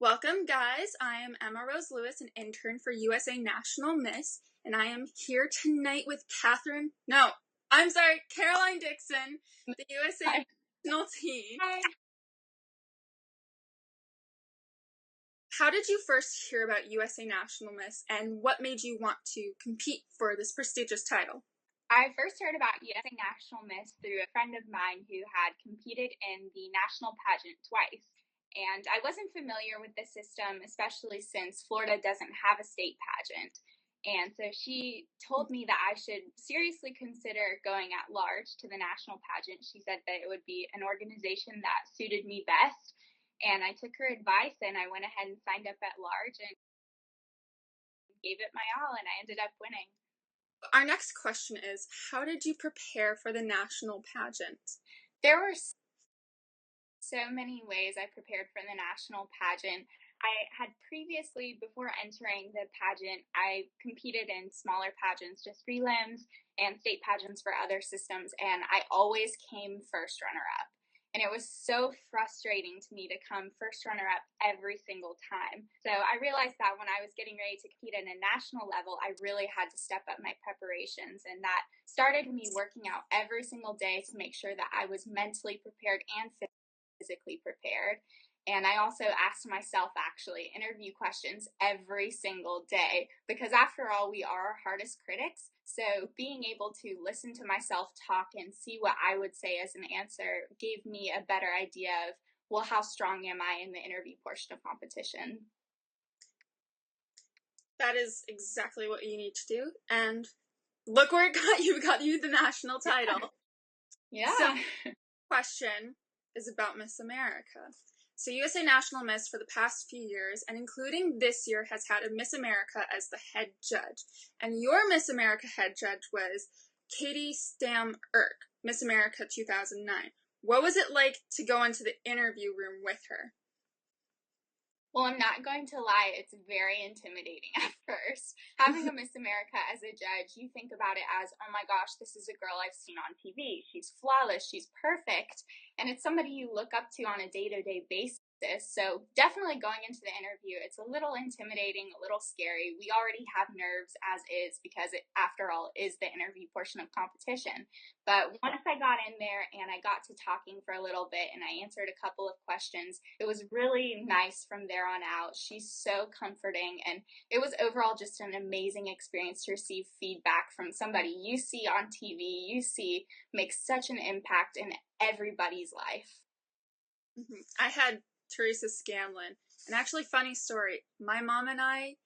Welcome, guys. I am Emma Rose Lewis, an intern for USA National Miss, and I am here tonight with Caroline Dixon, the USA Hi. National team. Hi. How did you first hear about USA National Miss, and what made you want to compete for this prestigious title? I first heard about USA National Miss through a friend of mine who had competed in the national pageant twice. And I wasn't familiar with the system, especially since Florida doesn't have a state pageant. And so she told me that I should seriously consider going at large to the national pageant. She said that it would be an organization that suited me best. And I took her advice and I went ahead and signed up at large and gave it my all, and I ended up winning. Our next question is, how did you prepare for the national pageant? There were so many ways I prepared for the national pageant. I had previously, before entering the pageant, I competed in smaller pageants, just prelims and state pageants for other systems, and I always came first runner-up. And it was so frustrating to me to come first runner-up every single time. So I realized that when I was getting ready to compete at a national level, I really had to step up my preparations. And that started me working out every single day to make sure that I was mentally prepared and physically prepared. And I also asked myself actually interview questions every single day because after all, we are our hardest critics. So being able to listen to myself talk and see what I would say as an answer gave me a better idea of, well, how strong am I in the interview portion of competition? That is exactly what you need to do. And look where it got you. It got you the national title. Yeah. So, question is about Miss America. So USA National Miss for the past few years, and including this year, has had a Miss America as the head judge. And your Miss America head judge was Katie Stam-Erk, Miss America 2009. What was it like to go into the interview room with her? Well, I'm not going to lie, it's very intimidating at first. Having a Miss America as a judge, you think about it as, oh my gosh, this is a girl I've seen on TV. She's flawless, she's perfect, and it's somebody you look up to on a day-to-day basis. So definitely going into the interview, it's a little intimidating, a little scary. We already have nerves as is because it, after all, is the interview portion of competition. But once I got in there and I got to talking for a little bit and I answered a couple of questions, it was really nice from there on out. She's so comforting, and it was overall just an amazing experience to receive feedback from somebody you see on TV, you see makes such an impact in everybody's life. I had Teresa Scanlon. And actually, funny story, my mom and I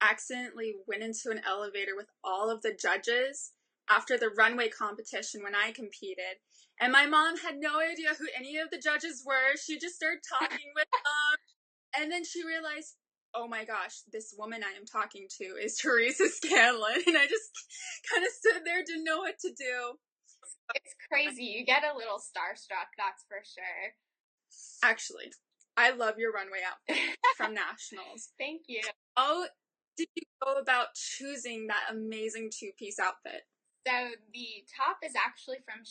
accidentally went into an elevator with all of the judges after the runway competition when I competed. And my mom had no idea who any of the judges were. She just started talking with them. And then she realized, oh my gosh, this woman I am talking to is Teresa Scanlon. And I just kind of stood there, didn't know what to do. It's crazy. You get a little starstruck, that's for sure. Actually, I love your runway outfit from Nationals. Thank you. How did you go about choosing that amazing two-piece outfit? So the top is actually from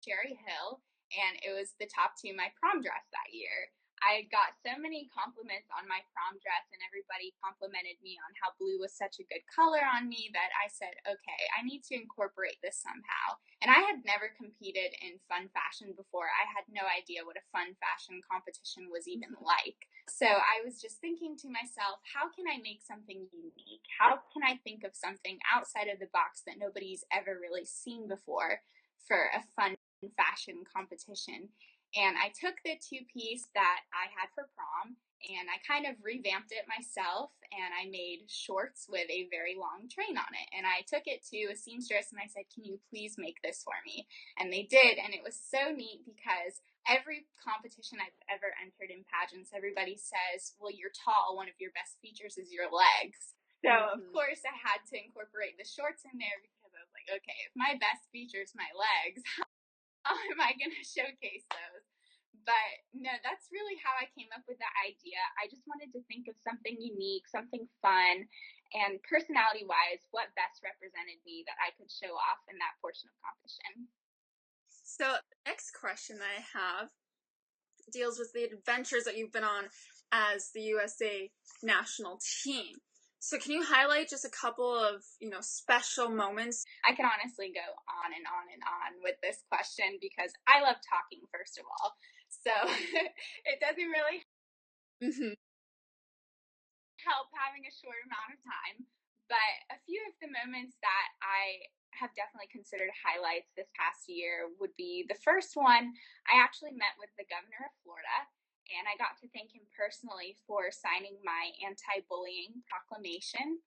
Cherry Hill, and it was the top to my prom dress that year. I got so many compliments on my prom dress, and everybody complimented me on how blue was such a good color on me that I said, okay, I need to incorporate this somehow. And I had never competed in fun fashion before. I had no idea what a fun fashion competition was even like. So I was just thinking to myself, how can I make something unique? How can I think of something outside of the box that nobody's ever really seen before for a fun fashion competition? And I took the two-piece that I had for prom and I kind of revamped it myself, and I made shorts with a very long train on it. And I took it to a seamstress and I said, can you please make this for me? And they did, and it was so neat because every competition I've ever entered in pageants, everybody says, well, you're tall, one of your best features is your legs. So, of course, I had to incorporate the shorts in there because I was like, okay, if my best feature is my legs, how am I going to showcase those? But no, that's really how I came up with the idea. I just wanted to think of something unique, something fun, and personality-wise, what best represented me that I could show off in that portion of competition. So, the next question I have deals with the adventures that you've been on as the USA national team. So can you highlight just a couple of, special moments? I can honestly go on and on and on with this question because I love talking, first of all. So it doesn't really help having a short amount of time. But a few of the moments that I have definitely considered highlights this past year would be the first one. I actually met with the governor of Florida, and I got to thank him personally for signing my anti-bullying proclamation.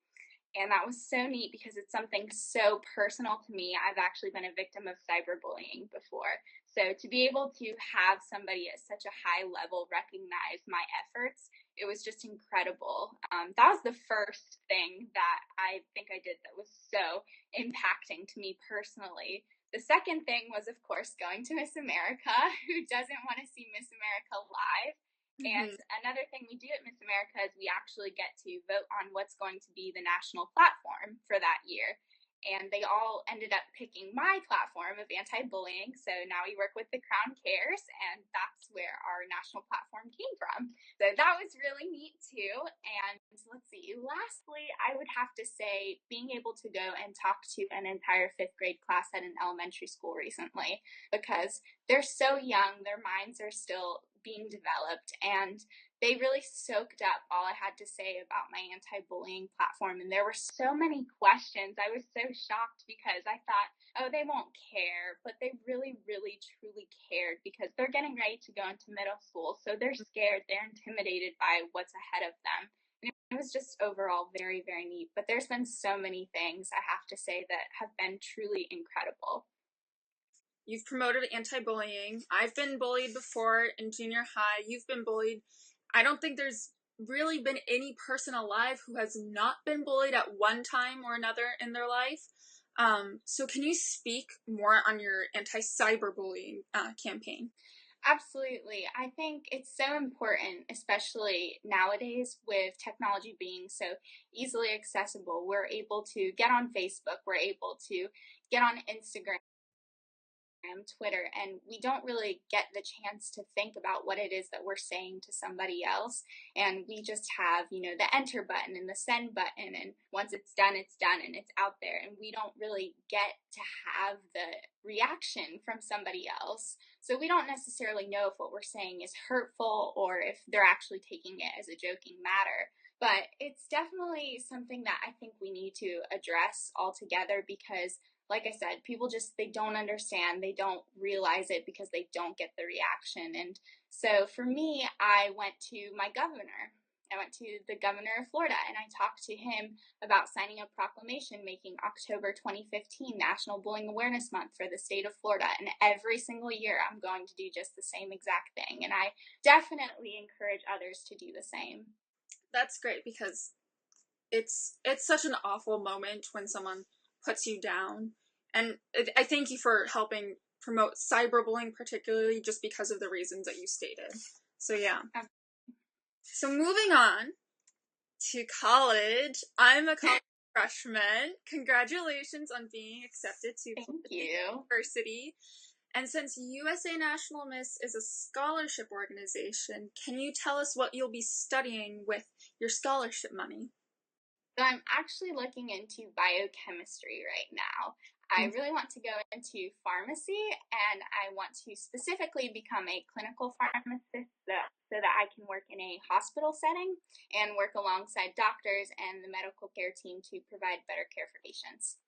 And that was so neat because it's something so personal to me. I've actually been a victim of cyberbullying before. So to be able to have somebody at such a high level recognize my efforts, it was just incredible. That was the first thing that I think I did that was so impacting to me personally. The second thing was, of course, going to Miss America. Who doesn't want to see Miss America live? And another thing we do at Miss America is we actually get to vote on what's going to be the national platform for that year. And they all ended up picking my platform of anti-bullying. So now we work with the Crown Cares, and that's where our national platform came from. So that was really neat too. And let's see, lastly, I would have to say being able to go and talk to an entire fifth grade class at an elementary school recently, because they're so young, their minds are still being developed, and they really soaked up all I had to say about my anti-bullying platform. And there were so many questions. I was so shocked because I thought, oh, they won't care, but they really, really, truly cared because they're getting ready to go into middle school. So they're scared, they're intimidated by what's ahead of them. And it was just overall very, very neat. But there's been so many things, I have to say, that have been truly incredible. You've promoted anti-bullying. I've been bullied before in junior high. You've been bullied. I don't think there's really been any person alive who has not been bullied at one time or another in their life. So can you speak more on your anti-cyberbullying campaign? Absolutely. I think it's so important, especially nowadays with technology being so easily accessible. We're able to get on Facebook, we're able to get on Instagram, Twitter, and we don't really get the chance to think about what it is that we're saying to somebody else. And we just have, the enter button and the send button. And once it's done and it's out there. And we don't really get to have the reaction from somebody else. So we don't necessarily know if what we're saying is hurtful or if they're actually taking it as a joking matter. But it's definitely something that I think we need to address altogether because, like I said, people they don't understand, they don't realize it because they don't get the reaction. And so for me, I went to my governor. I went to the governor of Florida and I talked to him about signing a proclamation making October 2015 National Bullying Awareness Month for the state of Florida. And every single year I'm going to do just the same exact thing. And I definitely encourage others to do the same. That's great because it's such an awful moment when someone puts you down. And I thank you for helping promote cyberbullying, particularly just because of the reasons that you stated. So yeah. So moving on to college. I'm a college freshman. Congratulations on being accepted to university. And since USA National Miss is a scholarship organization, can you tell us what you'll be studying with your scholarship money? So I'm actually looking into biochemistry right now. I really want to go into pharmacy, and I want to specifically become a clinical pharmacist so that I can work in a hospital setting and work alongside doctors and the medical care team to provide better care for patients.